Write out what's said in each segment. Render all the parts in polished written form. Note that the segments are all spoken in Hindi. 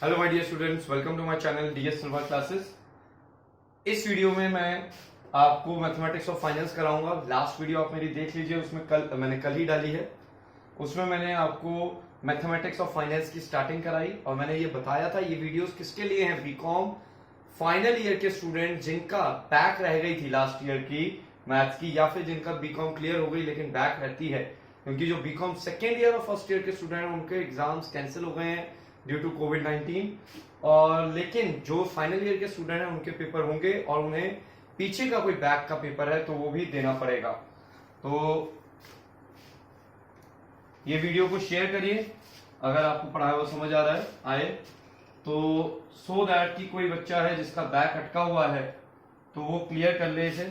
Hello my dear students, welcome to my channel DS Silva classes. इस वीडियो में मैं आपको मैथमेटिक्स ऑफ फाइनेंस कराऊंगा। लास्ट वीडियो आप मेरी देख लीजिए, उसमें मैंने कल ही डाली है। उसमें मैंने आपको मैथमेटिक्स ऑफ फाइनेंस की स्टार्टिंग कराई और मैंने ये बताया था ये वीडियोस किसके लिए हैं। बीकॉम फाइनल ईयर के स्टूडेंट जिनका बैक रह गई थी लास्ट ईयर की मैथ्स की, या फिर जिनका बीकॉम क्लियर हो गई लेकिन बैक रहती है, क्योंकि जो बीकॉम सेकेंड ईयर और फर्स्ट ईयर के स्टूडेंट हैं उनके एग्जाम्स कैंसिल हो गए हैं ड्यू टू कोविड-19। और लेकिन जो फाइनल ईयर के स्टूडेंट हैं उनके पेपर होंगे और उन्हें पीछे का कोई बैक का पेपर है तो वो भी देना पड़ेगा। तो ये वीडियो को शेयर करिए अगर आपको पढ़ाया हुआ समझ आ रहा है आए तो, सो दैट कि कोई बच्चा है जिसका बैक अटका हुआ है तो वो क्लियर कर ले इसे।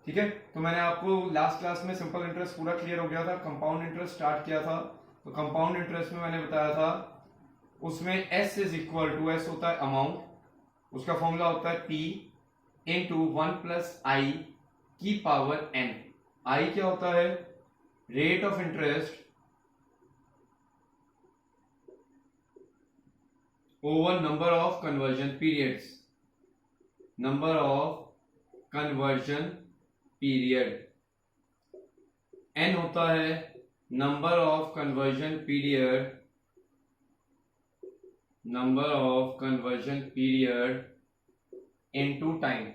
ठीक है, तो मैंने आपको लास्ट क्लास में सिंपल इंटरेस्ट पूरा क्लियर हो गया था, कंपाउंड इंटरेस्ट स्टार्ट किया था। तो कंपाउंड इंटरेस्ट में मैंने बताया था उसमें S is equal to, S होता है अमाउंट, उसका फॉर्मूला होता है P इंटू 1+i की पावर n। I क्या होता है? Rate of interest over number of conversion periods, number of conversion period. n होता है number of conversion period, number of conversion period into time.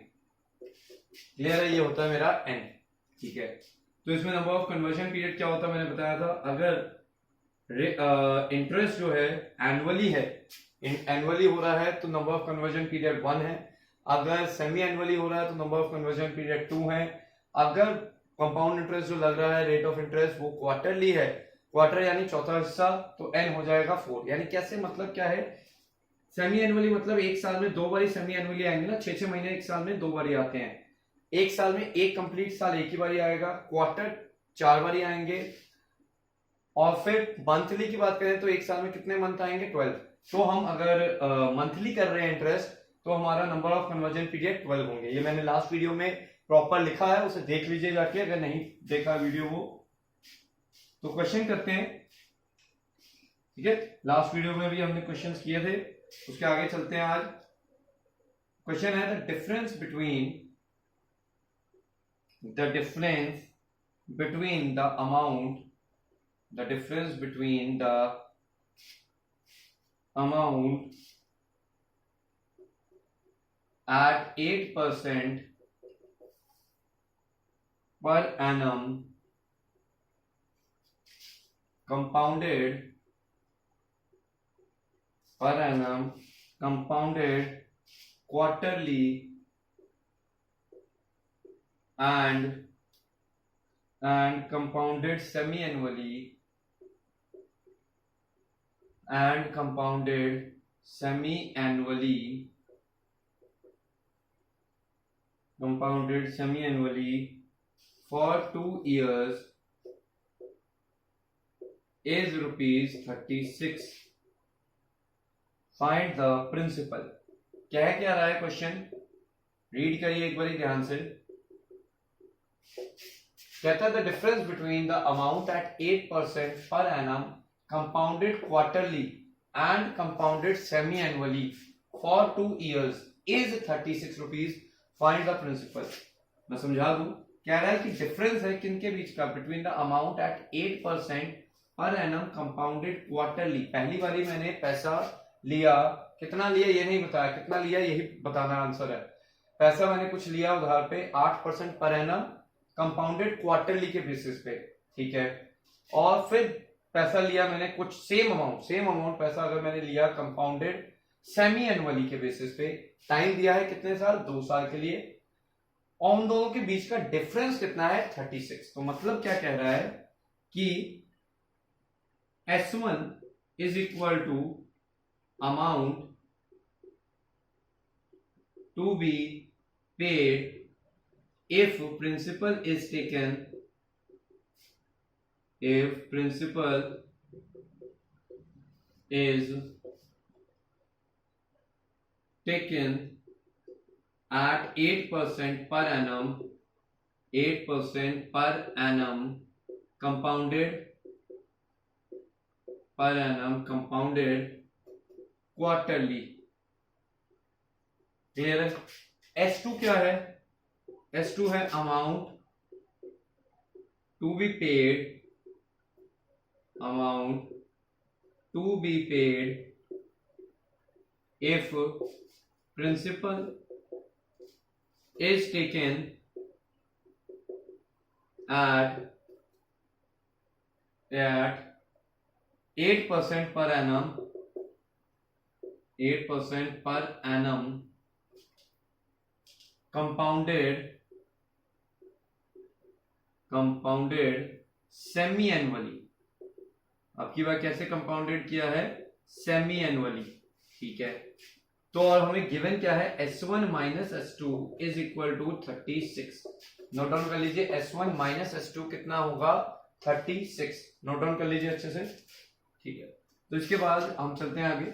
Clear है? ये होता है मेरा n। ठीक है, तो इसमें नंबर ऑफ कन्वर्जन पीरियड क्या होता है मैंने बताया था। अगर इंटरेस्ट जो है एनुअली है, एनुअली हो रहा है तो नंबर ऑफ कन्वर्जन पीरियड 1 है। अगर सेमी एनुअली हो रहा है तो नंबर ऑफ कन्वर्जन पीरियड 2 है। अगर कंपाउंड इंटरेस्ट जो लग रहा है रेट ऑफ इंटरेस्ट वो क्वार्टरली है, क्वार्टर यानी चौथा हिस्सा, तो n हो जाएगा 4। यानी कैसे, मतलब क्या है, सेमी एनुअली मतलब एक साल में दो बारी सेमी एनुअली आएंगे ना, 6-6 महीने एक साल में दो बारी आते हैं। एक साल में एक कंप्लीट साल एक ही बारी आएगा, क्वार्टर 4 बारी आएंगे। और फिर मंथली की बात करें तो एक साल में कितने मंथ आएंगे? 12। तो हम अगर मंथली कर रहे हैं इंटरेस्ट तो हमारा नंबर ऑफ कन्वर्जन पीरियड 12 होंगे। ये मैंने लास्ट वीडियो में प्रॉपर लिखा है, उसे देख लीजिए जाके अगर नहीं देखा वीडियो वो। तो क्वेश्चन करते हैं। ठीक है, लास्ट वीडियो में भी हमने क्वेश्चंस किए थे, उसके आगे चलते हैं। आज क्वेश्चन है the difference between the amount, the difference between the amount at 8% per annum compounded quarterly and compounded semi-annually for 2 years is ₹36। Find the principal. क्या रहा है क्वेश्चन, रीड करिए एक बार ध्यान से। कहता है the difference between the amount at 8% per annum compounded quarterly and compounded semi annually for 2 years is ₹36। Find the principal. मैं समझा दूं, कह रहा है कि डिफरेंस है किनके बीच का, between the amount at 8% per annum compounded quarterly. पहली बारी मैंने पैसा लिया, कितना लिया ये नहीं बताया, कितना लिया यही बताना आंसर है। पैसा मैंने कुछ लिया उधार पे 8% पर एनम कंपाउंडेड क्वार्टरली के बेसिस पे। ठीक है, और फिर पैसा लिया मैंने कुछ सेम अमाउंट पैसा अगर मैंने लिया कंपाउंडेड सेमी एनुअली के बेसिस पे। टाइम दिया है कितने साल? 2 साल के लिए। और उन दोनों के बीच का डिफरेंस कितना है? 36। तो मतलब क्या कह रहा है कि S1 is equal to amount to be paid if principal is taken at 8% per annum, 8% per annum compounded quarterly. Clear है? S2 क्या है? S2 है amount to be paid, amount to be paid if principal is taken at 8% per annum, 8% per annum compounded semi annually. आपकी बात कैसे कंपाउंडेड किया है? Semi annually. ठीक है, तो और हमें गिवन क्या है? S1 minus S2 is equal to 36। Note down कर लीजिए, S1 माइनस S2 कितना होगा? 36। नोट डाउन कर लीजिए अच्छे से। ठीक है, तो इसके बाद हम चलते हैं आगे।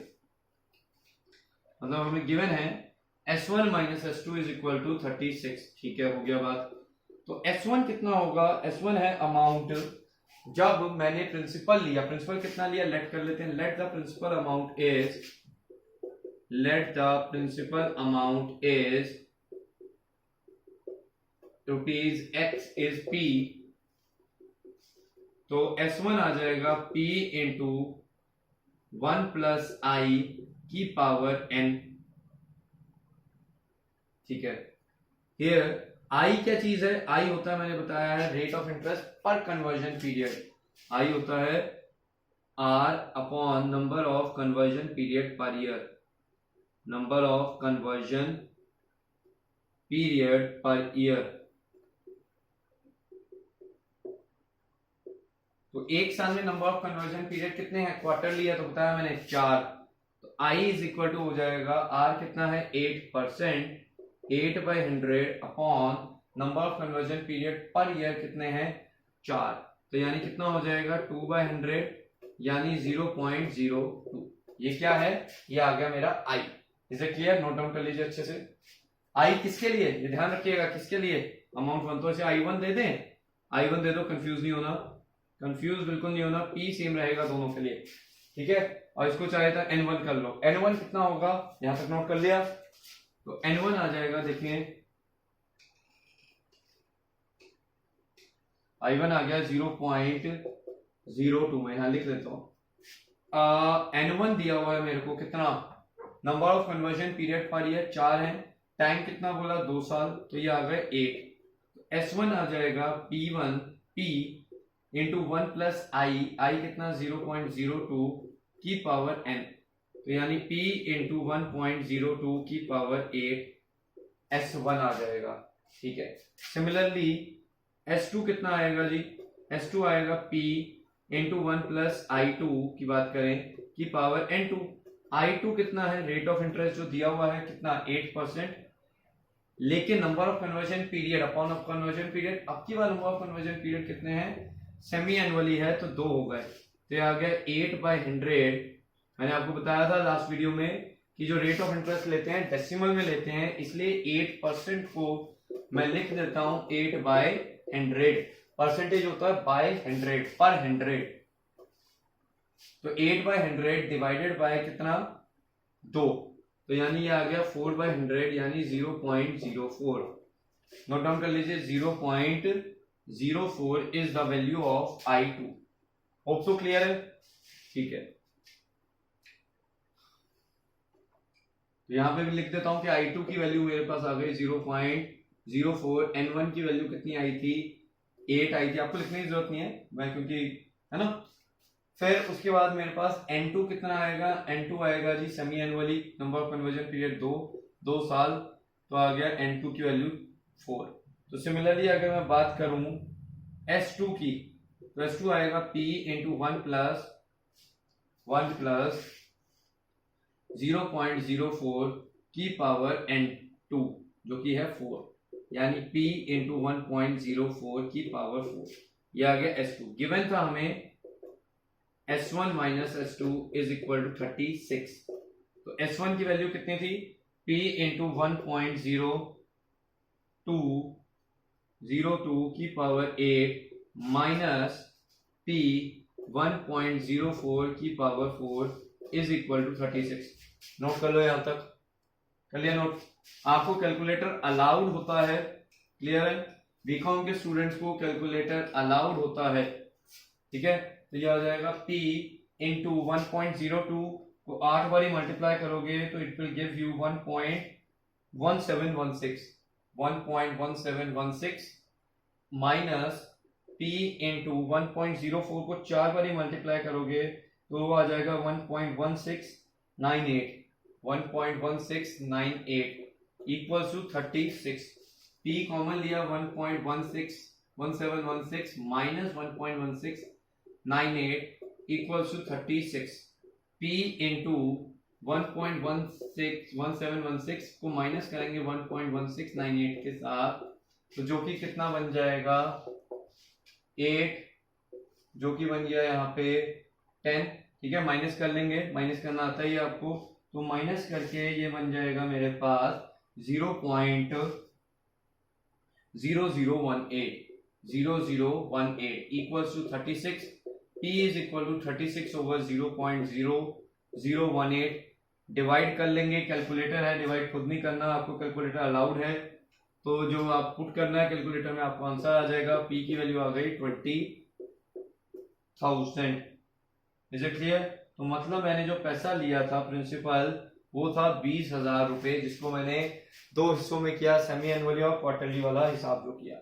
मतलब हमें गिवन है S1 minus S2 is equal to 36। ठीक है, हो गया बात। तो S1 कितना होगा? S1 है अमाउंट, जब मैंने प्रिंसिपल लिया, प्रिंसिपल कितना लिया? लेट कर लेते हैं, let the principal amount is, let the principal amount is rupees x is p, तो S1 आ जाएगा p इंटू 1 प्लस आई की पावर n। ठीक है, here i क्या चीज है? i होता है, मैंने बताया है, रेट ऑफ इंटरेस्ट पर कन्वर्जन पीरियड। i होता है r upon number of conversion period per year, number of conversion period per year. तो एक साल में नंबर ऑफ कन्वर्जन पीरियड कितने हैं? क्वार्टरली है, तो बताया मैंने 4। तो I इज इक्वल टू हो जाएगा, R कितना है? 8%, 8/100 upon number of conversion period per year कितने हैं? 4। तो यानी कितना हो जाएगा? 2/100 यानी 0.02। ये क्या है? ये आ गया मेरा I। इसे क्लियर? नोट डाउन कर लीजिए अच्छे से। I किसके लिए? ये ध्यान रखिएगा, किसके लिए? अमाउंट 1। तो इसे I1 दे दें, I1 दे दो, कंफ्यूज नहीं होना, कंफ्यूज बिल्कुल नहीं होना, P सेम रहेगा दोनों के लिए। ठीक है, और इसको चाहे तो N1 कर लो। N1 कितना होगा? यहां तक नोट कर लिया, तो N1 आ जाएगा, देखिए I1 आ गया 0.02 में, यहां लिख लेता हूं। N1 दिया हुआ है मेरे को कितना? Number of conversion period per year 4 है, टाइम कितना बोला? 2 साल, तो ये आ गए 8। S1 आ जाएगा P1 P इंटू 1 प्लस आई, आई कितना? 0.02 की पावर n, तो यानी P इंटू 1.02 की पावर 8 S1 आ जाएगा। ठीक है, सिमिलरली S2 कितना आएगा जी? S2 आएगा P इंटू 1 प्लस I2 की बात करें की पावर N2। I2 कितना है? रेट ऑफ इंटरेस्ट जो दिया हुआ है कितना? 8%, लेकिन number of conversion period upon of conversion period, अब की बार नंबर ऑफ कन्वर्जन पीरियड कितने हैं? सेमी एनुअली है, तो 2 हो गए, तो आ गया 8/100। मैंने आपको बताया था लास्ट वीडियो में कि जो रेट ऑफ इंटरेस्ट लेते हैं डेसिमल में लेते हैं, इसलिए 8% को मैं लिख देता हूं 8/100। परसेंटेज होता है बाय 100, पर 100। तो 8/100 डिवाइडेड बाय कितना? 2, तो यानी ये आ गया 4/100 यानी 0.04। नोट डाउन कर लीजिए, 0.04 is the value of I2। Hope so clear है? ठीक है, तो यहां पे भी लिख देता हूं कि I2 की वैल्यू मेरे पास आ गई 0.04। N1 की वैल्यू कितनी आई थी? 8 आई थी। आपको लिखने की जरूरत नहीं है, मैं क्योंकि है ना। फिर उसके बाद मेरे पास N2 कितना आएगा? N2 आएगा जी semi annually, number of conversion period 2 साल, तो आ गया N2 की वैल्यू 4। तो सिमिलरली अगर मैं बात करूं S2 की, तो S2 आएगा P इंटू 1 प्लस 0.04 की पावर N2 जो कि है 4, यानी P इंटू 1.04 की पावर 4। यह आ गया S2। गिवन था हमें S1 minus S2 is equal to 36। तो S1 की वैल्यू कितनी थी? P इंटू 1.02 की पावर 8 माइनस P 1.04 की power 4 is equal to 36। Note कर लो, यहां तक कर लिया नोट। आपको कैलकुलेटर अलाउड होता है, क्लियर है, बीकॉम के स्टूडेंट्स को कैलकुलेटर अलाउड होता है, ठीक है। तो ये आ जाएगा P इंटू 1.02 को 8 बारी मल्टीप्लाई करोगे तो it will give you 1.1716 minus P into 1.04 को 4 बारी मल्टीप्लाई करोगे तो वो आ जाएगा 1.1698 इक्वल्स टू 36। P कॉमन लिया 1.1716 minus 1.1698 equals to 36। P into 1.1716 को माइनस करेंगे 1.1698 के साथ, तो जो कि कितना बन जाएगा 8, जो कि बन गया यहाँ पे 10, ठीक है। माइनस कर लेंगे, माइनस करना आता ही है आपको, तो माइनस करके ये बन जाएगा मेरे पास 0.0018 equals to 36। P is equal to 36 over 0.0018। Divide कर लेंगे, कैलकुलेटर है, डिवाइड खुद नहीं करना, आपको कैलकुलेटर अलाउड है, तो जो आप पुट करना है कैलकुलेटर में आपको आंसर आ जाएगा। P की वैल्यू आ गई 20,000। Is it clear? तो मतलब मैंने जो पैसा लिया था प्रिंसिपल वो था 20,000 रुपए, जिसको मैंने 2 हिस्सों में किया, सेमी एनुअली और क्वार्टरली वाला हिसाब जो किया।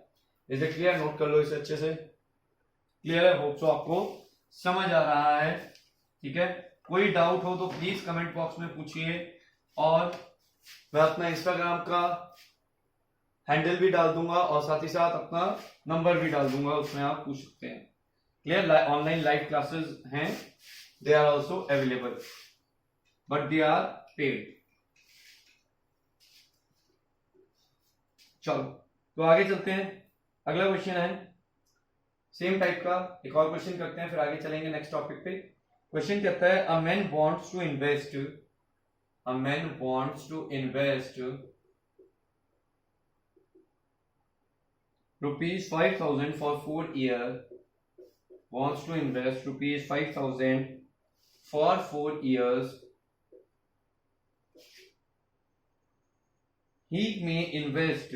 Is it clear? नोट कर लो इसे अच्छे से। क्लियर है? होप सो आपको समझ आ रहा है, ठीक है। कोई डाउट हो तो प्लीज कमेंट बॉक्स में पूछिए, और मैं अपना इंस्टाग्राम का हैंडल भी डाल दूंगा और साथ ही साथ अपना नंबर भी डाल दूंगा, उसमें आप पूछ सकते हैं। क्लियर? ऑनलाइन लाइव क्लासेस हैं, they are also available but they are paid. चलो तो आगे चलते हैं। अगला क्वेश्चन है सेम टाइप का, एक और क्वेश्चन करते हैं फिर आगे चलेंगे नेक्स्ट टॉपिक पे। क्वेश्चन कहता है a man wants to invest rupees 5,000 for 4 years, wants to invest rupees 5,000 for 4 years. He may invest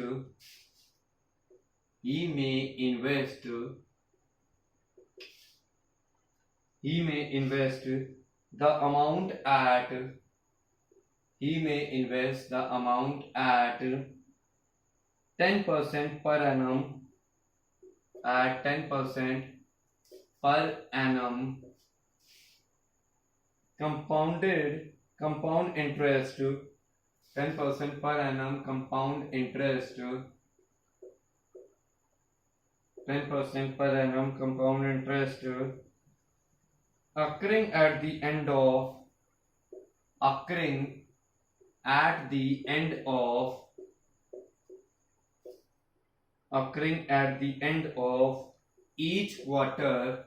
the amount at 10% per annum, compound interest, 10% per annum compound interest, 10% per annum compound interest occurring at the end of each quarter,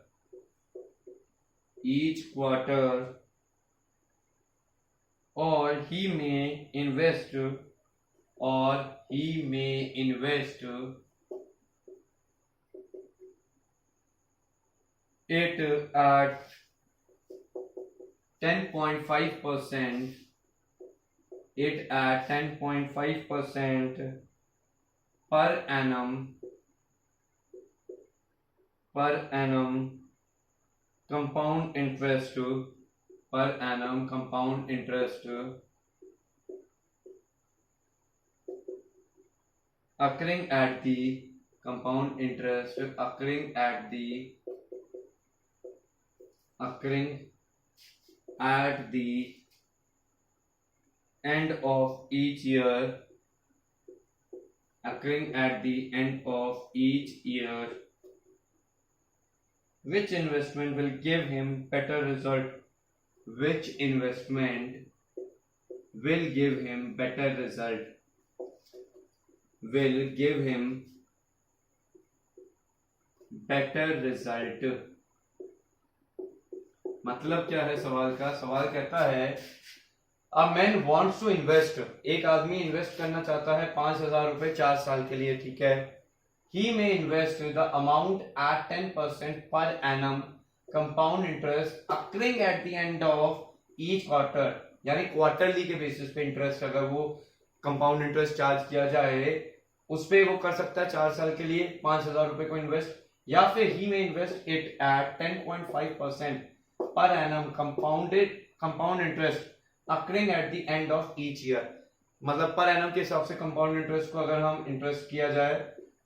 or he may invest it at 10.5% per annum compound interest occurring at the end of each year, which investment will give him better result, मतलब क्या है सवाल का? सवाल कहता है a man wants to invest, एक आदमी इन्वेस्ट करना चाहता है 5,000 रुपए 4 साल के लिए, ठीक है। He may invest the amount at 10% per annum compound interest occurring at the end of each quarter, यानी क्वार्टरली के बेसिस पे इंटरेस्ट अगर वो कंपाउंड इंटरेस्ट चार्ज किया जाए उस पे वो कर सकता है 4 साल के लिए 5,000 रुपए को इन्वेस्ट, या फिर ही में invest it at 10.5% per annum compound interest occurring at the end of each year. मतलब पर एनम के हिसाब से कंपाउंड इंटरेस्ट को अगर हम इंटरेस्ट किया जाए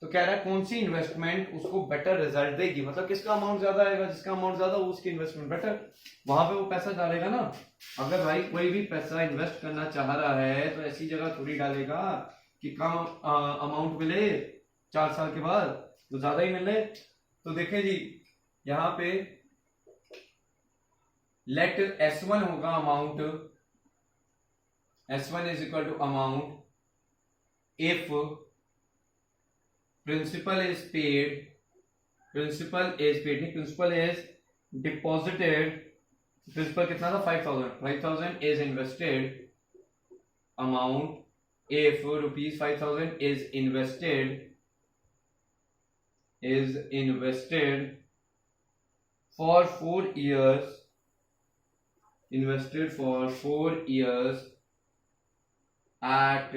तो कह रहा है कौन सी इन्वेस्टमेंट उसको बेटर रिजल्ट देगी, मतलब किसका अमाउंट ज्यादा आएगा, जिसका अमाउंट ज्यादा हो उसकी इन्वेस्टमेंट बेटर, वहां पे वो पैसा डालेगा ना। अगर भाई कोई भी पैसा इन्वेस्ट करना चाह रहा है तो ऐसी जगह थोड़ी डालेगा कि कम अमाउंट मिले 4 साल के बाद तो ज्यादा ही मिले। तो देखें जी यहाँ पे लेट S1 होगा amount, S1 is equal to amount if principal is paid, principal is deposited, principal कितना था 5,000 is invested, amount if rupees 5,000 is invested for 4 years, at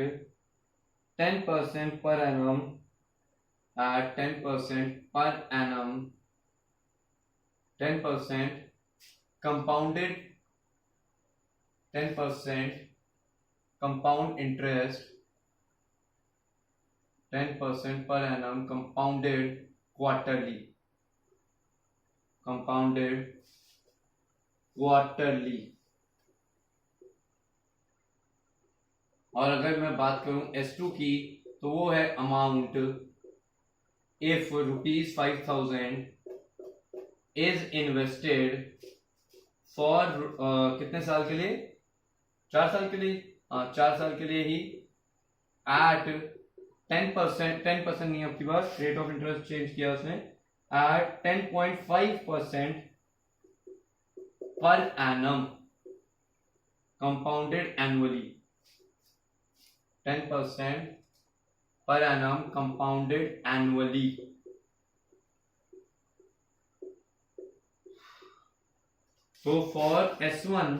10% per annum, at 10% per annum, 10% compounded, 10% compound interest, 10% per annum compounded quarterly, और अगर मैं बात करूं S2 की तो वो है amount if rupees 5,000 is invested for कितने साल के लिए, 4 साल के लिए, 4 साल के लिए ही एट 10% नहीं आपकी बात, रेट ऑफ इंटरेस्ट चेंज किया उसने, एट 10.5% पर एनम कंपाउंडेड एनुअली, 10% पर एनम कंपाउंडेड एनुअली। तो फॉर S1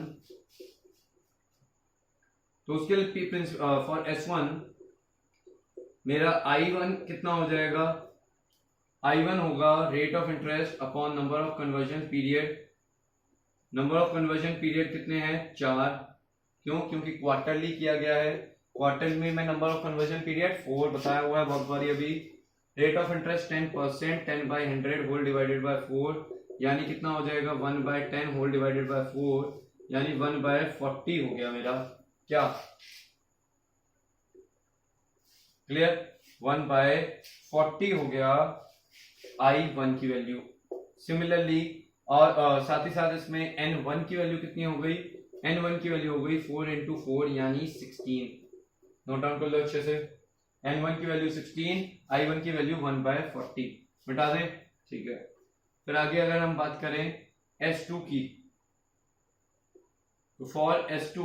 तो उसके लिए फॉर S1 मेरा I1 कितना हो जाएगा, I1 होगा rate of interest upon number of conversion period, number of conversion period कितने हैं 4, क्यों, क्योंकि क्वार्टरली किया गया है, क्वार्टरली में नंबर ऑफ कन्वर्जन पीरियड 4 बताया हुआ है बहुत बारी अभी, rate of interest 10%, 10/100 whole divided by 4 यानी कितना हो जाएगा 1/10 होल डिवाइडेड बाय 4 यानी 1/40 हो गया मेरा, क्या क्लियर, 1/40 हो गया I1 की वैल्यू। सिमिलरली और साथ ही साथ इसमें N1 की वैल्यू कितनी हो गई, N1 की वैल्यू हो गई 4 × 4 यानी 16, नोट डाउन कर लो अच्छे से, N1 की वैल्यू 16, I1 की वैल्यू 1/40, मिटा दें, ठीक है। फिर आगे अगर हम बात करें S2 की तो फॉर S2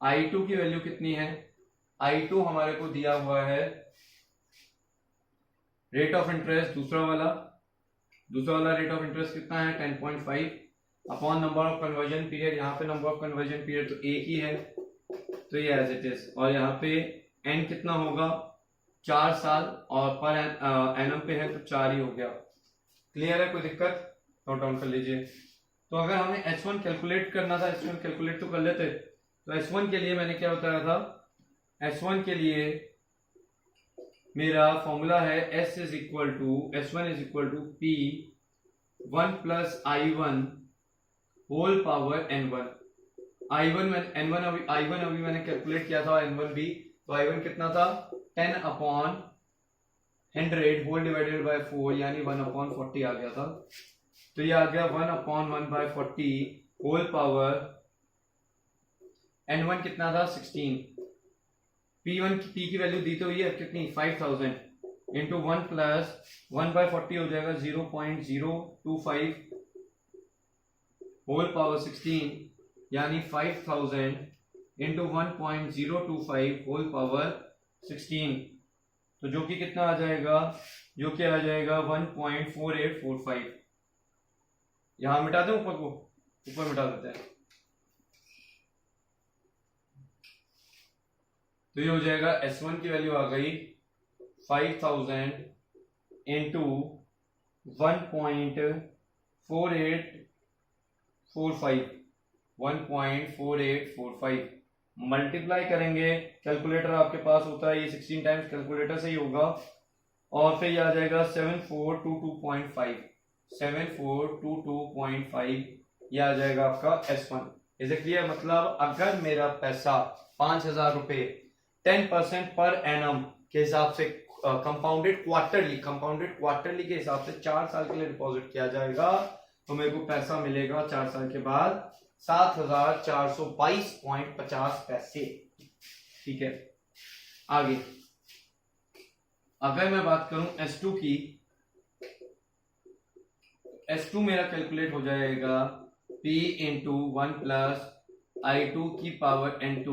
I2 की वैल्यू कितनी है, I2 हमारे को दिया हुआ है रेट ऑफ इंटरेस्ट दूसरा वाला रेट ऑफ इंटरेस्ट कितना है 10.5 upon number of conversion period, यहाँ पे नंबर ऑफ कन्वर्जन पीरियड तो एक ही है तो ये एज इट इज, और यहाँ पे n कितना होगा 4 साल और पर एनम पे है तो 4 ही हो गया, क्लियर है, कोई दिक्कत, नोट डाउन कर लीजिए। तो अगर हमें H1 कैलकुलेट करना था, H1 कैलकुलेट तो कर लेते, तो H1 के लिए मैंने क्या बताया था, S1 के लिए मेरा फॉर्मूला है S1 is equal to P1 + I1 whole power N1, I1 अभी मैंने कैलकुलेट किया था, N1 भी, तो I1 कितना था 10/100 होल डिवाइडेड बाय 4 यानी 1/40 आ गया था, तो ये आ गया 1/1/40 होल पावर N1 कितना था 16, P की वैल्यू दी तो हुई है कितनी 5,000 इंटू 1 + 1/40 हो जाएगा 0.025 होल पावर 16 यानी 5,000 इंटू 1.025 होल पावर 16, तो जो कि कितना आ जाएगा, 1.4845, यहां मिटा दें, ऊपर मिटा देते हैं, तो ये हो जाएगा S1 की वैल्यू आ गई 5000 इंटू 1.4845 मल्टीप्लाई करेंगे, कैलकुलेटर आपके पास होता है, ये 16 टाइम्स कैलकुलेटर से ही होगा, और फिर ये आ जाएगा 7422.5 ये आ जाएगा आपका S1। Is it clear? मतलब अगर मेरा पैसा 5000 रुपए 10% पर एनम के हिसाब से कंपाउंडेड क्वार्टरली के हिसाब से 4 साल के लिए डिपॉजिट किया जाएगा, तो मेरे को पैसा मिलेगा 4 साल के बाद 7422.50 पैसे। ठीक है, आगे अगर मैं बात करूं S2 की, S2 मेरा कैलकुलेट हो जाएगा P इंटू 1 प्लस I2 की पावर N2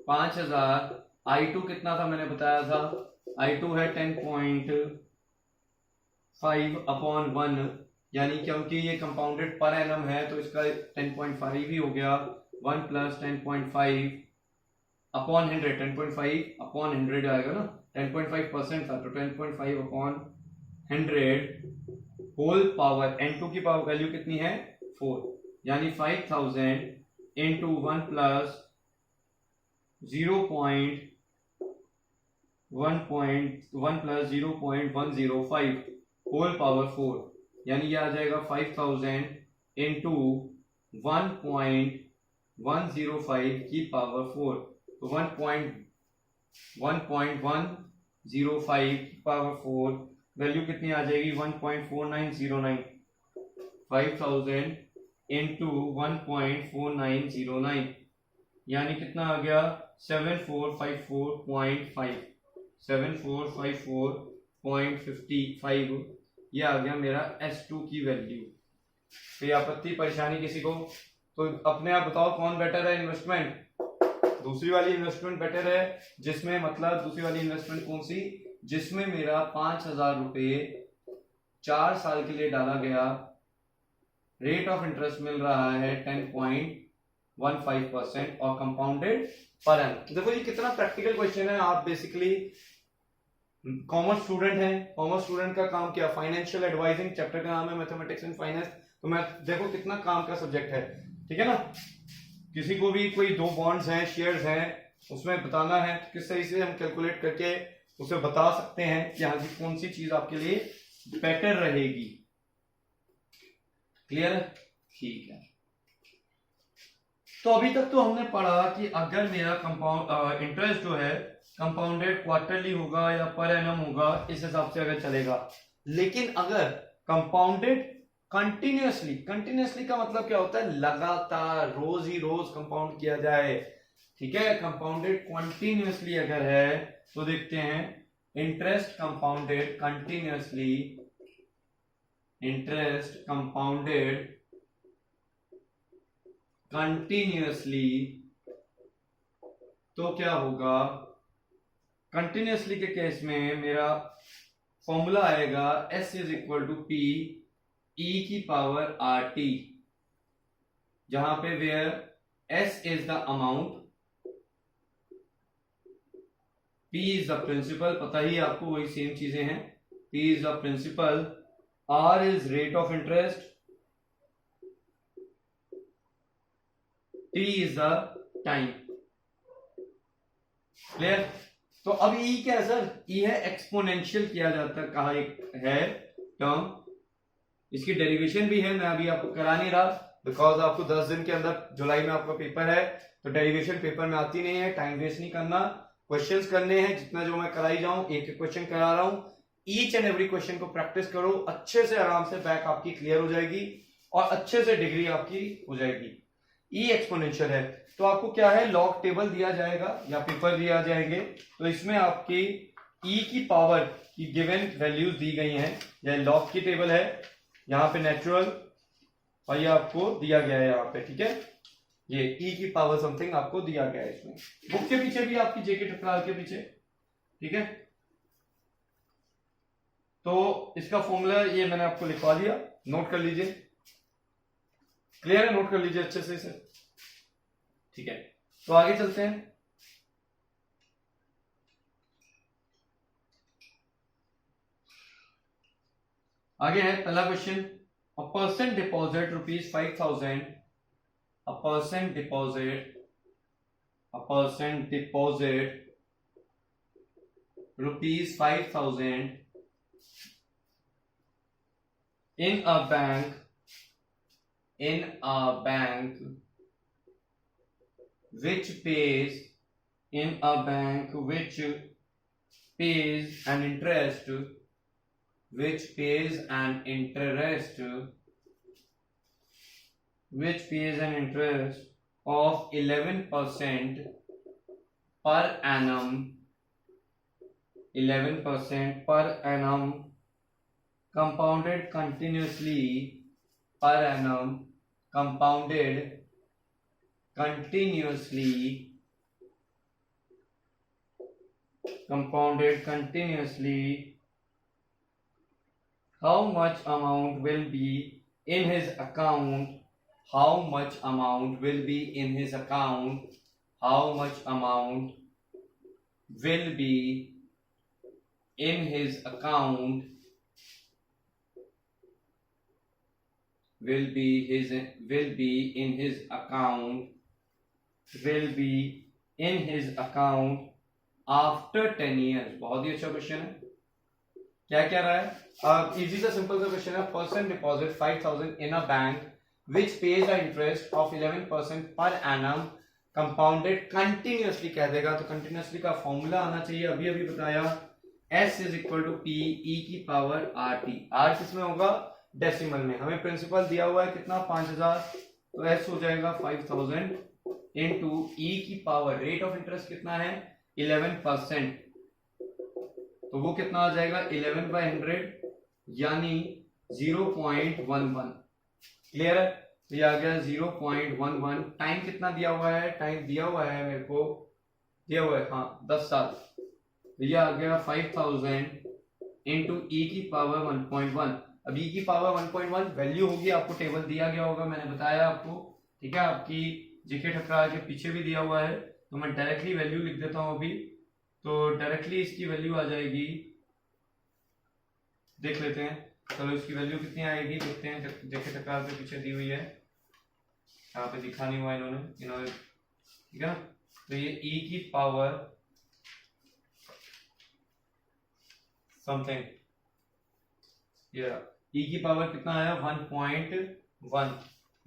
5000। I2 कितना था मैंने बताया था, I2 है 10.5 अपॉन 1, यानी क्योंकि ये कंपाउंडेड पर एनम है तो इसका 10.5 ही हो गया। 1 प्लस 10.5 अपॉन 100, 10.5 अपॉन 100 आएगा ना, 10.5% था तो 10.5 अपॉन 100 होल पावर N2 की पावर वैल्यू कितनी है 4, यानी 5000 इंटू 1 प्लस 0.105 होल पावर 4, यानी ये आ जाएगा 5000 इंटू 1.105 की पावर 4, तो 1.105 की पावर 4 वैल्यू कितनी आ जाएगी 1.4909। 5000 इंटू 1.4909 यानी कितना आ गया 7454.55, ये आ गया मेरा S2 की वैल्यू। कोई आपत्ति परेशानी किसी को? तो अपने आप बताओ कौन बेटर है इन्वेस्टमेंट? दूसरी वाली इन्वेस्टमेंट बेटर है, जिसमें मतलब दूसरी वाली इन्वेस्टमेंट कौन सी, जिसमें मेरा 5000 रुपए 4 साल के लिए डाला गया, रेट ऑफ इंटरेस्ट मिल रहा है 10.15% और कंपाउंडेड पर एनम। देखो ये कितना प्रैक्टिकल क्वेश्चन है। आप बेसिकली कॉमर्स स्टूडेंट हैं, कॉमर्स स्टूडेंट का काम क्या, फाइनेंशियल एडवाइजिंग, चैप्टर का नाम है मैथमेटिक्स एंड फाइनेंस, तो मैं देखो कितना काम का सब्जेक्ट है, ठीक है ना। किसी को भी कोई 2 बॉन्ड्स हैं, शेयर्स हैं, उसमें बताना है तो किस तरीके से हम कैलकुलेट करके उसे बता सकते हैं कि यहाँ की कौन सी चीज आपके लिए बेटर रहेगी। क्लियर है? ठीक है, तो अभी तक तो हमने पढ़ा कि अगर मेरा कंपाउंड इंटरेस्ट जो है कंपाउंडेड क्वार्टरली होगा या पर एनम होगा, इस हिसाब से अगर चलेगा। लेकिन अगर कंपाउंडेड कंटिन्यूअसली का मतलब क्या होता है, लगातार रोज ही रोज कंपाउंड किया जाए, ठीक है। कंपाउंडेड कंटिन्यूअसली अगर है तो देखते हैं interest compounded continuously, interest compounded continuously, तो क्या होगा, कंटिन्यूअसली के केस में मेरा फॉर्मूला आएगा S is equal to P E की पावर RT, जहां पे where S is the amount, P is the principal, पता ही आपको वही सेम चीजें हैं, P is the principal, R is rate of interest, T is the time. Clear? तो अब E क्या है सर, E है एक्सपोनेंशियल किया जाता है, कहा एक है टर्म, इसकी डेरिवेशन भी है, मैं अभी आपको करा नहीं रहा बिकॉज आपको 10 दिन के अंदर जुलाई में आपका पेपर है, तो डेरिवेशन पेपर में आती नहीं है, टाइम वेस्ट नहीं करना, क्वेश्चंस करने हैं, जितना जो मैं कराई जाऊं एक एक क्वेश्चन करा रहा हूं, ईच एंड एवरी क्वेश्चन को प्रैक्टिस करो अच्छे से, आराम से बैक आपकी क्लियर हो जाएगी और अच्छे से डिग्री आपकी हो जाएगी। ई एक्सपोनेंशियल है तो आपको क्या है, लॉग टेबल दिया जाएगा या पेपर दिया जाएंगे, तो इसमें आपकी ई की पावर की गिवन वैल्यूज दी गई हैं, यह लॉग की टेबल है, यहाँ पे नेचुरल, और ये आपको दिया गया है यहाँ पे, ठीक है, ये ई की पावर समथिंग आपको दिया गया है इसमें, बुक के पीछे भी आपकी जेके टकराल के पीछे, ठीक है। तो इसका फॉर्मूला ये मैंने आपको लिखवा दिया, नोट कर लीजिए, क्लियर है, नोट कर लीजिए अच्छे से इसे, ठीक है। तो आगे चलते हैं, आगे है पहला question, a person deposit ₹5,000, a person deposit ₹5,000 in a bank which pays an interest of 11% per annum, compounded continuously per annum, compounded continuously, how much amount will be in his account? How much amount will be in his account? How much amount will be in his account? Will be in his account after 10 years. बहुत ही अच्छा क्वेश्चन है. क्या क्या रहा है? इजी सा सिंपल सा क्वेश्चन है. Person deposit 5,000 in a bank which page the interest of 11% पर एनम कंपाउंडेड कंटिन्यूअसली कह देगा, तो कंटिन्यूअसली का फॉर्मूला आना चाहिए, अभी अभी बताया. S is equal to P E की पावर RT. R किसमें होगा? डेसिमल में. हमें प्रिंसिपल दिया हुआ है कितना? 5,000, तो S हो जाएगा 5,000 इंटू E की पावर, रेट ऑफ इंटरेस्ट कितना है? 11%, तो वो कितना आ जाएगा? 11/100 यानी 0.11. क्लियर है? तो ये आ गया 0.11. टाइम कितना दिया हुआ है? टाइम दिया हुआ है मेरे को, दिया हुआ है हाँ 10 साल. तो ये आ गया 5,000 इंटू ई की पावर 1.1. अब ई की पावर 1.1 वैल्यू होगी, आपको टेबल दिया गया होगा, मैंने बताया आपको. ठीक है, आपकी जीके ठकरा के पीछे भी दिया हुआ है, तो मैं डायरेक्टली वैल्यू लिख देता हूं अभी. तो डायरेक्टली इसकी वैल्यू आ जाएगी, देख लेते हैं. चलो इसकी वैल्यू कितनी आएगी देखते हैं. जीके ठकरा के पीछे दी हुई है, यहाँ पे दिखा नहीं हुआ इन्होंने. ठीक है ना. तो ये ई की पावर समथिंग, ये ई की पावर कितना आया? 1.1.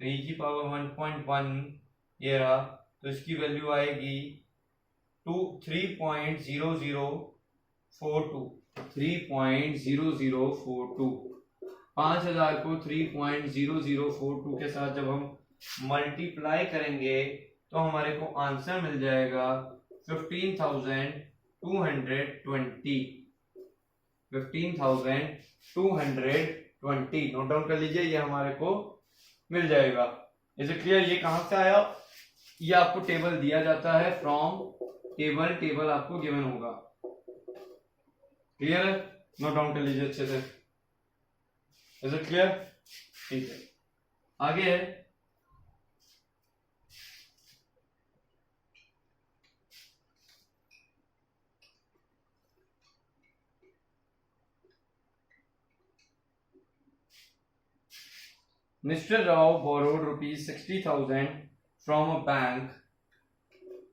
तो ई की पावर 1.1 ये रहा, तो इसकी वैल्यू आएगी 3.0042. 3.0042. 5,000 को 3.0042 के साथ जब हम मल्टीप्लाई करेंगे तो हमारे को आंसर मिल जाएगा 15,220. 15,220. नोट डाउन कर लीजिए, ये हमारे को मिल जाएगा. Is it clear? ये कहां से आया? ये आपको टेबल दिया जाता है फ्रॉम टेबल आपको गिवन होगा. क्लियर है? नोट डाउन कर लीजिए अच्छे से. Is it clear? ठीक है, आगे है Mr. Rao borrowed ₹60,000 from a bank.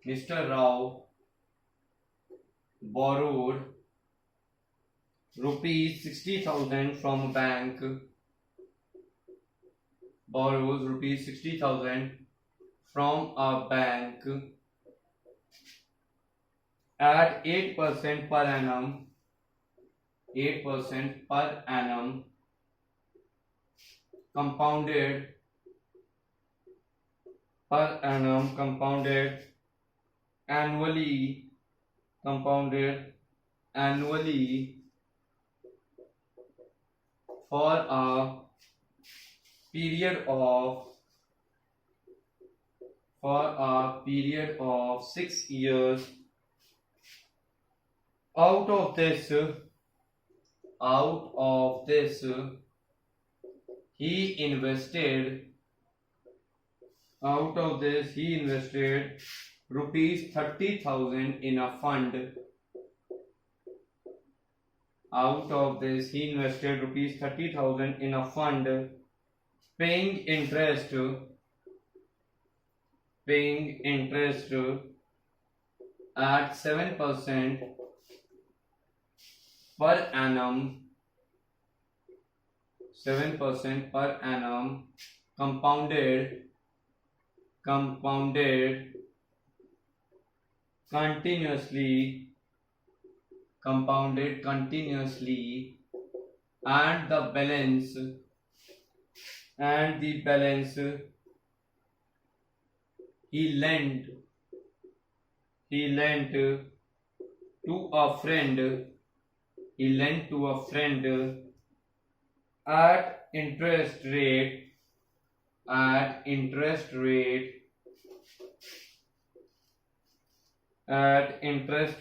Mr. Rao borrowed ₹60,000 from a bank. Borrows ₹60,000 from a bank at 8% per annum. 8% per annum. Compounded per annum, compounded annually for a period of 6 years. Out of this he invested ₹30,000 in a fund. out of this he invested rupees 30,000 in a fund paying interest at 7% per annum, 7% per annum, compounded continuously, and the balance he lent to a friend, at interest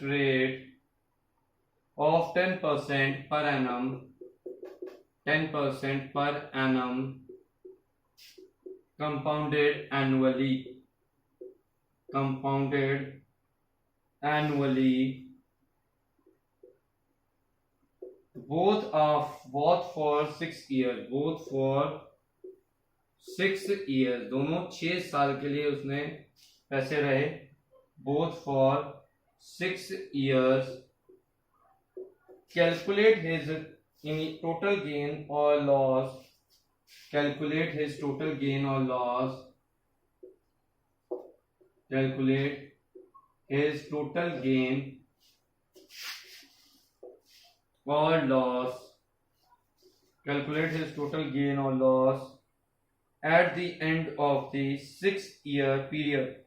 rate of 10% per annum, compounded annually, both for 6 years, दोनों 6 साल के लिए उसने पैसे रहे, both for 6 years. Calculate his total gain or loss. Calculate his total gain or loss at the end of the 6-year period.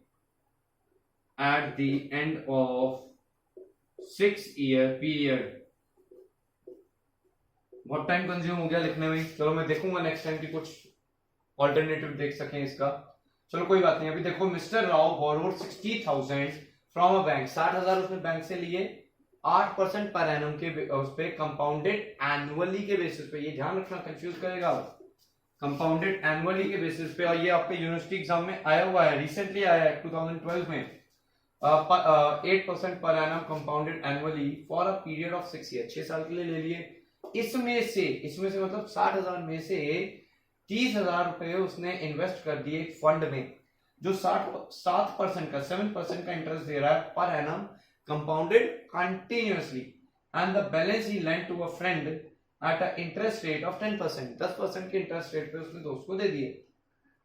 बहुत टाइम कंज्यूम हो गया लिखने में, चलो मैं देखूंगा नेक्स्ट टाइम कि कुछ ऑल्टरनेटिव देख सकें इसका। चलो कोई बात नहीं। अभी देखो, mister Rao borrowed 60,000 from a bank, 60,000 उसने बैंक से लिए 8% पर एनम के उस पे, कंपाउंडेड एनुअली के बेसिस पे, ये ध्यान रखना कंफ्यूज करेगा, कंपाउंडेड एनुअली के बेसिस पे। और ये आपके यूनिवर्सिटी एग्जाम में आया हुआ है, रिसेंटली आया है 2012 में। 8% per annum compounded annually for a period of 6 year, 6 साल के लिए ले लिए। इसमें से मतलब 60,000 में से 30,000 रुपए उसने इन्वेस्ट कर दिए एक फंड में जो 7% का 7% का इंटरेस्ट दे रहा है per annum, compounded continuously, and the balance he lent to a friend at a interest rate of 10%, 10% के इंटरेस्ट रेट पे उसने दोस्त को दे दिए,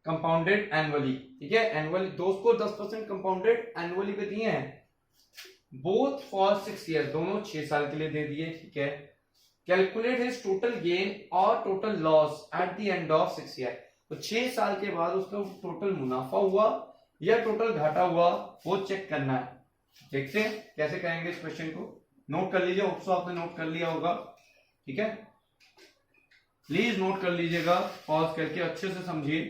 कंपाउंडेड एनुअली। ठीक है, एनुअली दोस्त को 10% कंपाउंडेड एनुअली पे दिए हैं, बोथ फॉर 6 ईयर, दोनों 6 साल के लिए दे दिए। ठीक है, कैलकुलेट हिज टोटल गेन और total loss at the end of 6 year, तो 6 साल के बाद उसका टोटल मुनाफा हुआ या टोटल घाटा हुआ वो चेक करना है। देखते हैं कैसे करेंगे इस क्वेश्चन को, नोट कर लीजिए, होप्स आपने नोट कर लिया होगा। ठीक है, प्लीज नोट कर लीजिएगा, पॉज करके अच्छे से समझिए।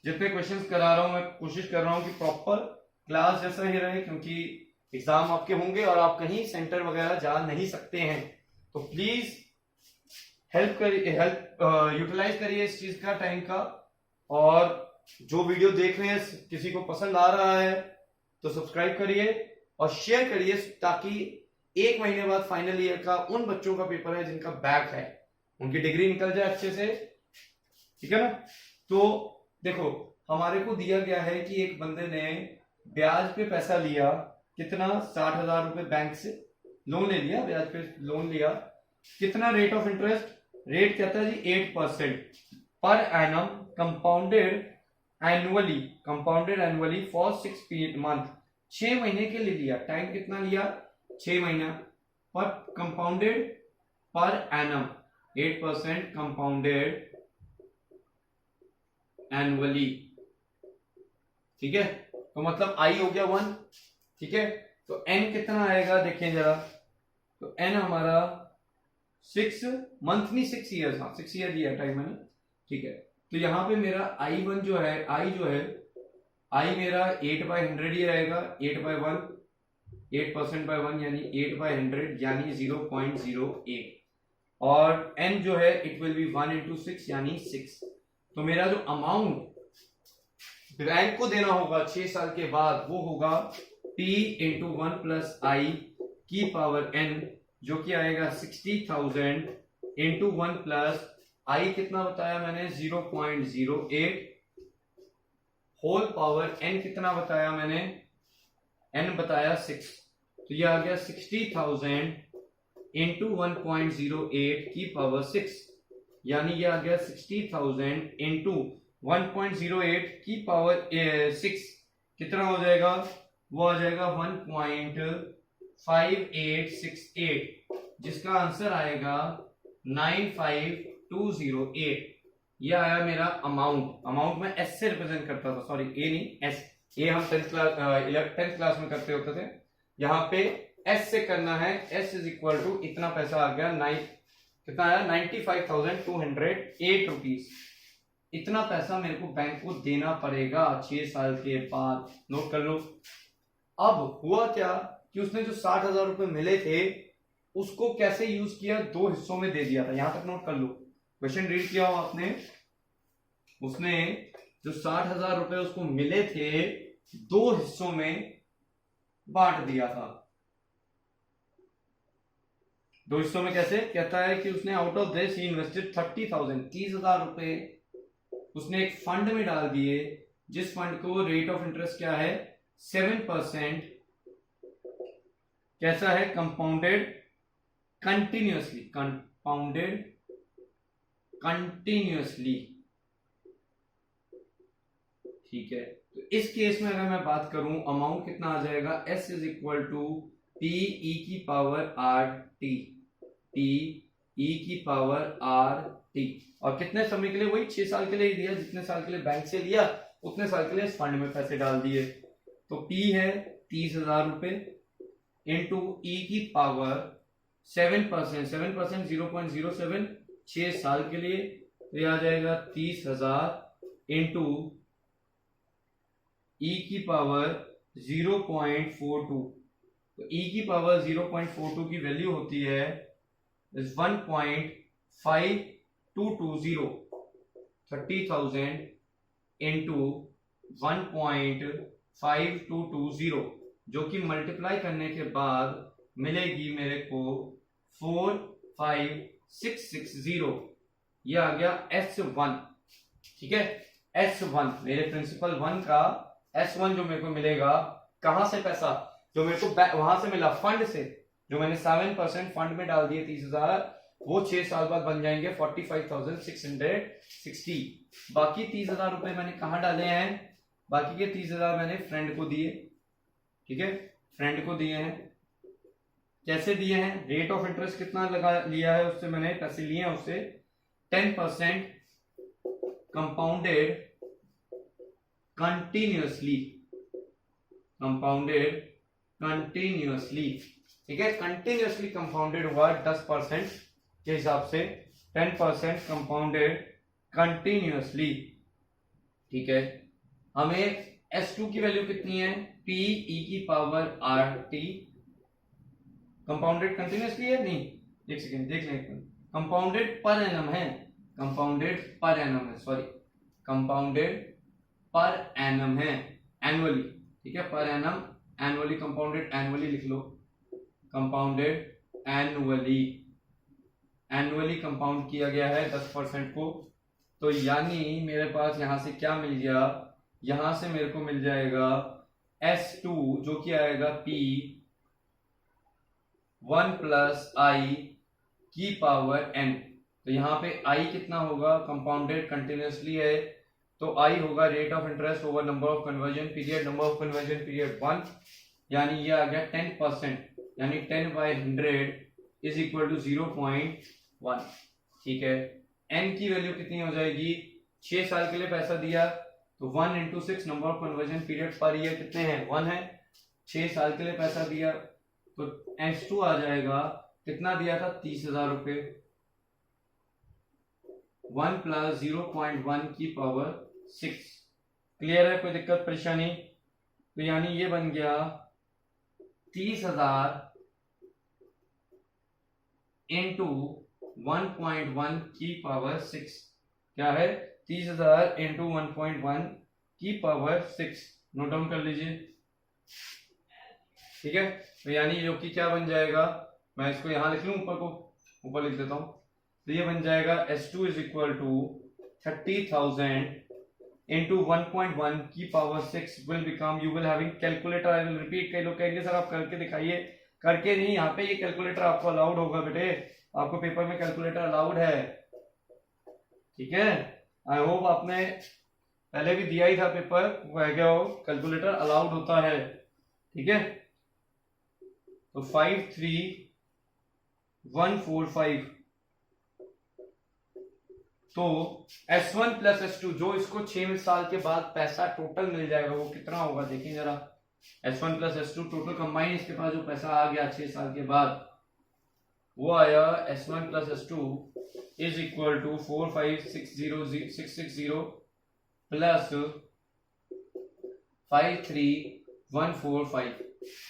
जितने क्वेश्चंस करा रहा हूं मैं कोशिश कर रहा हूं कि प्रॉपर क्लास जैसा ही रहे, क्योंकि एग्जाम आपके होंगे और आप कहीं सेंटर वगैरह जा नहीं सकते हैं, तो प्लीज हेल्प यूटिलाइज करिए इस चीज का, टाइम का। और जो वीडियो देख रहे हैं किसी को पसंद आ रहा है तो सब्सक्राइब करिए और शेयर करिए, ताकि 1 महीने बाद फाइनल ईयर का उन बच्चों का पेपर है जिनका बैक है, उनकी डिग्री निकल जाए अच्छे से। ठीक है ना, तो देखो हमारे को दिया गया है कि एक बंदे ने ब्याज पे पैसा लिया, कितना, 60,000 रुपए बैंक से लोन ले लिया, ब्याज पे लोन लिया, कितना रेट ऑफ इंटरेस्ट, रेट कहता है जी 8% per annum, compounded annually for 6 month, 6 महीने के लिए लिया, टाइम कितना लिया, 6 महीना, पर compounded per annum 8% compounded annually. ठीक है, तो मतलब आई हो गया 1। ठीक है, तो एन कितना आएगा देखें जरा, तो एन हमारा 6 मंथ नहीं 6 ईयर, हाँ 6 ईयर दिया टाइम मैंने। ठीक है, तो यहाँ पे मेरा I1 जो है, I मेरा 8/100 ही रहेगा, 8/1, 8% by 1 यानी 8/100 यानी 0.08, और n जो है इट विल बी 1 into 6 यानी 6। तो मेरा जो अमाउंट बैंक को देना होगा 6 साल के बाद वो होगा P into 1 plus I की पावर n, जो कि आएगा 60,000 इंटू 1 प्लस आई कितना बताया मैंने 0.08 होल पावर n कितना बताया मैंने n बताया 6, तो ये आ गया 60,000 इंटू 1.08 की पावर 6, यानी ये आ गया 60,000 इंटू 1.08 की पावर 6 कितना हो जाएगा, वो आ जाएगा 1.5868, जिसका आंसर आएगा 95208। ये आया मेरा अमाउंट मैं एस से रिप्रेजेंट करता था, सॉरी ए नहीं एस, ये हम 10th क्लास में करते होते थे, यहाँ पे एस से करना है। एस इज इक्वल टू इतना पैसा आ गया, कितना आया 95,208 रुपीज। इतना पैसा मेरे को बैंक को देना पड़ेगा 6 साल के बाद, नोट कर लो। अब हुआ क्या कि उसने जो 60,000 रुपए मिले थे उसको कैसे यूज किया, 2 हिस्सों में दे दिया था, यहां तक नोट कर लो। क्वेश्चन रीड किया हो आपने, उसने जो 60,000 रुपए उसको मिले थे 2 हिस्सों में बांट दिया था। 2 हिस्सों में कैसे, कहता है कि उसने out of this he invested 30,000, 30,000 रुपए उसने एक फंड में डाल दिए, जिस फंड को रेट ऑफ इंटरेस्ट क्या है 7%, कैसा है कंपाउंडेड कंटिन्यूअसली, ठीक है। तो इस केस में अगर मैं बात करूं अमाउंट कितना आ जाएगा, S is equal to P E की power R T, P E की पावर आर टी, और कितने समय के लिए, वही 6 साल के लिए ही दिया, जितने साल के लिए बैंक से लिया उतने साल के लिए इस फंड में पैसे डाल दिए। तो पी है 30,000 रुपए इंटू ई की पावर 7%, 0.07, 6 साल के लिए, तो ये आ जाएगा 30,000 इंटू ई की पावर 0.42, तो ई की पावर 0.42 की वैल्यू होती है 1.5220, 30,000 इंटू 1.5220, जो कि मल्टीप्लाई करने के बाद मिलेगी मेरे को 45660, ये आ गया S1, ठीक है। S1 मेरे प्रिंसिपल 1 का S1 जो मेरे को मिलेगा, कहां से पैसा, जो मेरे को वहां से मिला फंड से, जो मैंने 7% फंड में डाल दिए 30,000, वो 6 साल बाद बन जाएंगे 45,660। बाकी 30,000 रुपए मैंने कहां डाले हैं, बाकी के 30,000 मैंने फ्रेंड को दिए, ठीक है, फ्रेंड को दिए हैं। कैसे दिए हैं, रेट ऑफ इंटरेस्ट कितना लगा लिया है उससे, मैंने पैसे लिए हैं उससे 10% कंपाउंडेड कंटिन्यूअसली, ठीक है, कंटिन्यूअसली कंपाउंडेड हुआ 10% के हिसाब से, 10% कंपाउंडेड कंटिन्यूअसली, ठीक है। हमें S2 की वैल्यू कितनी है, पी ई की power R T, compounded continuously है, नहीं, एक सेकेंड देख लें, कंपाउंडेड पर एनम है, एनुअली, ठीक है, per annum annually, compounded annually लिख लो, कंपाउंडेड एनुअली कंपाउंड किया गया है 10% को। तो यानी मेरे पास यहां से क्या मिल गया, यहां से मेरे को मिल जाएगा S2 जो कि आएगा P 1 प्लस आई की पावर n। तो यहाँ पे I कितना होगा, कंपाउंडेड कंटिन्यूअसली है, तो I होगा rate of interest over number of conversion period, 1, यानी ये आ गया 10%, यानी 10/100 इज इक्वल टू 0.1, ठीक है। n की वैल्यू कितनी हो जाएगी, 6 साल के लिए पैसा दिया, तो 1 into 6 number of conversion period per year कितने हैं, 1 है, 6 साल के लिए पैसा दिया, तो S2 आ जाएगा, कितना दिया था 30,000 रुपए, 1 प्लस 0.1 की पावर 6। क्लियर है, कोई दिक्कत परेशानी, तो यानी ये बन गया 30,000 इंटू 1.1 की पावर 6, क्या है 30,000 इंटू 1.1 की पावर 6, नोट डाउन कर लीजिए, ठीक है। तो यानी जो कि क्या बन जाएगा मैं इसको यहाँ लिख लूँ, ऊपर को ऊपर लिख देता हूँ। तो ये बन जाएगा S2 is equal to 30,000 into 1.1 की power 6 will become, you will having calculator, I will repeat। कई लोग कहेंगे सर आप करके दिखाइए, करके नहीं, यहाँ पे ये कैलकुलेटर आपको अलाउड होगा बेटे, आपको पेपर में कैलकुलेटर अलाउड है, ठीक है। आई होप आपने पहले भी दिया ही था पेपर, वो है क्या हो, कैलकुलेटर अलाउड होता है, ठीक है। तो 53145, तो S1 प्लस S2 जो इसको 6 साल के बाद पैसा टोटल मिल जाएगा वो कितना होगा, देखिए जरा। S1 plus S2 total combine इसके पास जो पैसा आ गया 6 साल के बाद, वो आया S1 plus S2 is equal to 4560660 plus 53145,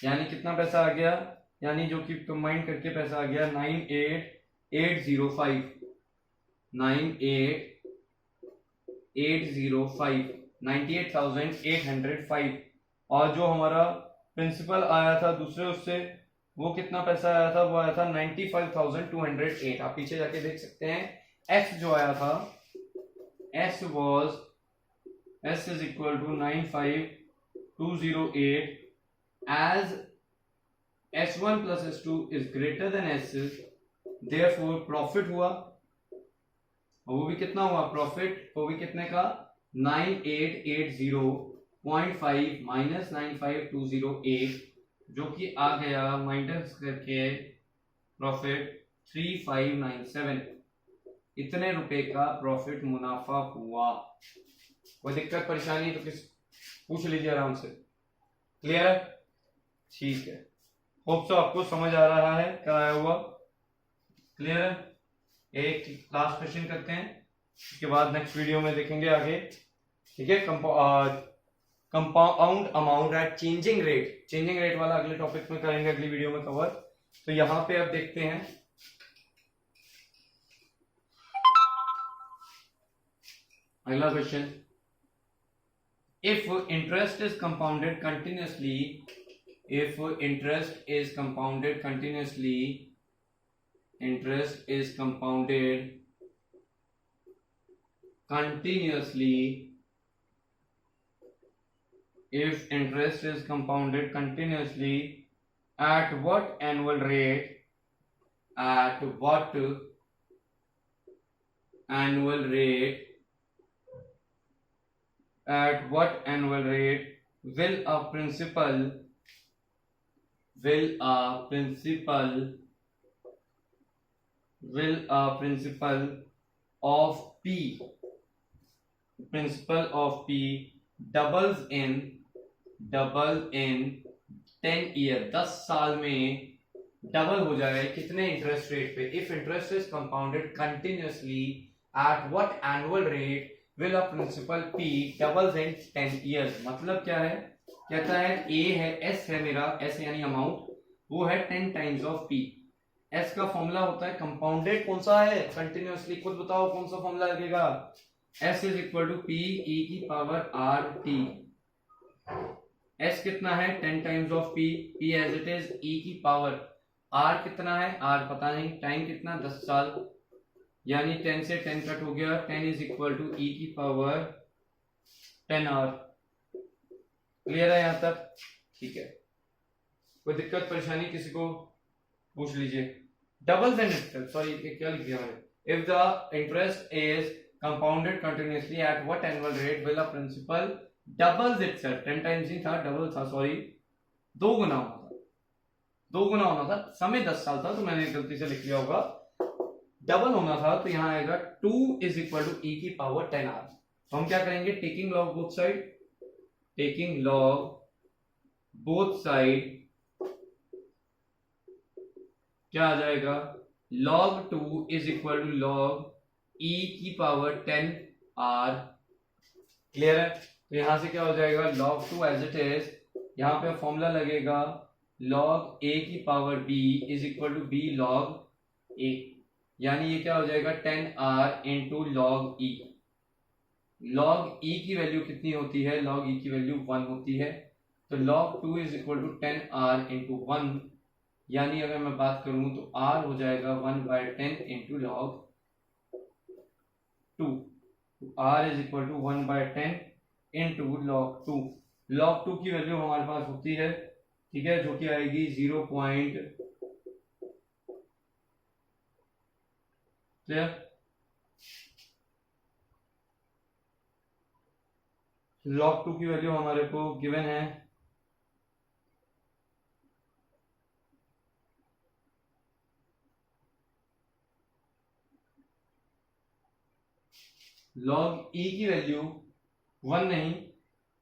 यानी कितना पैसा आ गया, यानी जो कि कंबाइन करके पैसा आ गया 98805, 98,805, और जो हमारा प्रिंसिपल आया था दूसरे उससे, वो कितना पैसा आया था, वो आया था 95,208। आप पीछे जाके देख सकते हैं, S जो आया था, S is equal to 95,208 as S1 plus S2 is greater than S, therefore profit हुआ, वो भी कितना हुआ प्रॉफिट, वो भी कितने का 9880.5 माइनस 95,208, जो कि आ गया माइनस करके प्रॉफिट 3597, इतने रुपए का प्रॉफिट मुनाफा हुआ। कोई दिक्कत परेशानी तो किस पूछ लीजिए आराम से, क्लियर है, ठीक है। होप सो आपको समझ आ रहा है कराया हुआ, क्लियर है। एक लास्ट क्वेश्चन करते हैं, उसके बाद नेक्स्ट वीडियो में देखेंगे आगे, ठीक है। Compound amount at changing rate, changing rate वाला अगले टॉपिक में करेंगे, अगली वीडियो में कवर। तो यहां पे अब देखते हैं अगला question, if interest is compounded continuously, if interest is compounded continuously, interest is compounded continuously, if interest is compounded continuously, at what annual rate, at what annual rate, at what annual rate will a principal of P doubles in 10 year, 10 साल में डबल हो जाएगा कितने इंटरेस्ट रेट पे, if interest is compounded continuously at what annual rate will a principal P doubles in 10 years. मतलब क्या है, कहता है A है, S है मेरा, S यानी अमाउंट, वो है 10 टाइम्स ऑफ P। S का फॉर्मूला होता है कंपाउंडेड, कौन सा है, कंटिन्यूसली, खुद बताओ कौन सा फॉर्मूला लगेगा, S is equal to P e की पावर RT। S कितना है 10 times of P, P as it is e की पावर, R कितना है, R पता नहीं, टाइम कितना 10 साल, यानी 10 से 10 कट हो गया, 10 इज इक्वल टू e की पावर 10 R। क्लियर है यहां तक, ठीक है। कोई दिक्कत परेशानी किसी को पूछ लीजिए। डबल्स एंड इंटरेस्ट, सॉरी क्या लिख दिया मैंने, if the interest is compounded continuously at what annual rate will a principal doubles itself, 10 times ही था, डबल था, सॉरी 2 गुना होना था, 2 गुना होना था, समय 10 साल था तो मैंने गलती से लिख लिया होगा, डबल होना था, तो यहां आएगा 2 इज इक्वल टू e की पावर 10 R। तो हम क्या करेंगे, taking log both side, taking log both side, क्या आ जाएगा, log 2 is equal to log e की पावर 10 R। क्लियर है, तो यहां से क्या हो जाएगा, log 2 एज इट इज, यहां पे फॉर्मूला लगेगा log a की power b is equal to b log a, यानी ये क्या हो जाएगा 10R into log e। log e की वैल्यू कितनी होती है, log e की वैल्यू 1 होती है, तो log 2 is equal to 10R into 1, यानी अगर मैं बात करूं तो r हो जाएगा 1/10 into log 2। r is equal to 1/10 into log 2। log 2 की वैल्यू हमारे पास होती है, ठीक है, जो कि आएगी 0. क्लियर? log 2 की वैल्यू हमारे को गिवन है log e की वैल्यू 1 नहीं,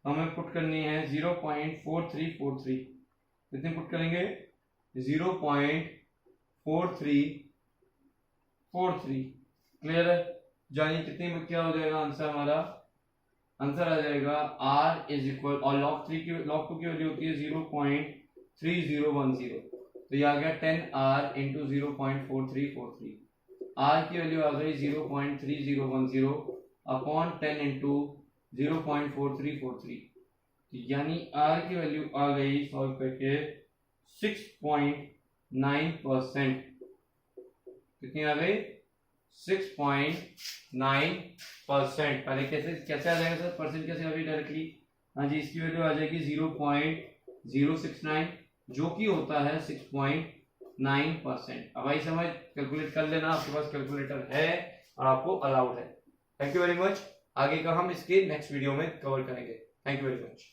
हमें पुट करनी है 0.4343। कितने पुट करेंगे? 0.4343। क्लियर है? जानिए कितने में क्या हो जाएगा आंसर हमारा? आंसर आ जाएगा r इज इक्वल, और log 2 की वैल्यू होती है 0.3010, तो ये आ गया 10r इंटू 0.4343। r की वैल्यू आ गई 0.3010 अपॉन 10 इंटू 0.4343, यानी r की वैल्यू आ गई सॉल्व करके 6.9%। कितनी आ गई? 6.9%। पहले कैसे कैसे आ जाएगा सर? परसेंट कैसे आ गई डायरेक्टली? हाँ जी, इसकी वैल्यू आ जाएगी 0.069, जो कि होता है 6.9%। अब आई समझ? कैलकुलेट कर लेना, आपके पास कैलकुलेटर है और आपको अलाउड है। Thank you very much. आगे का हम इसके नेक्स्ट वीडियो में कवर करेंगे। Thank you very much.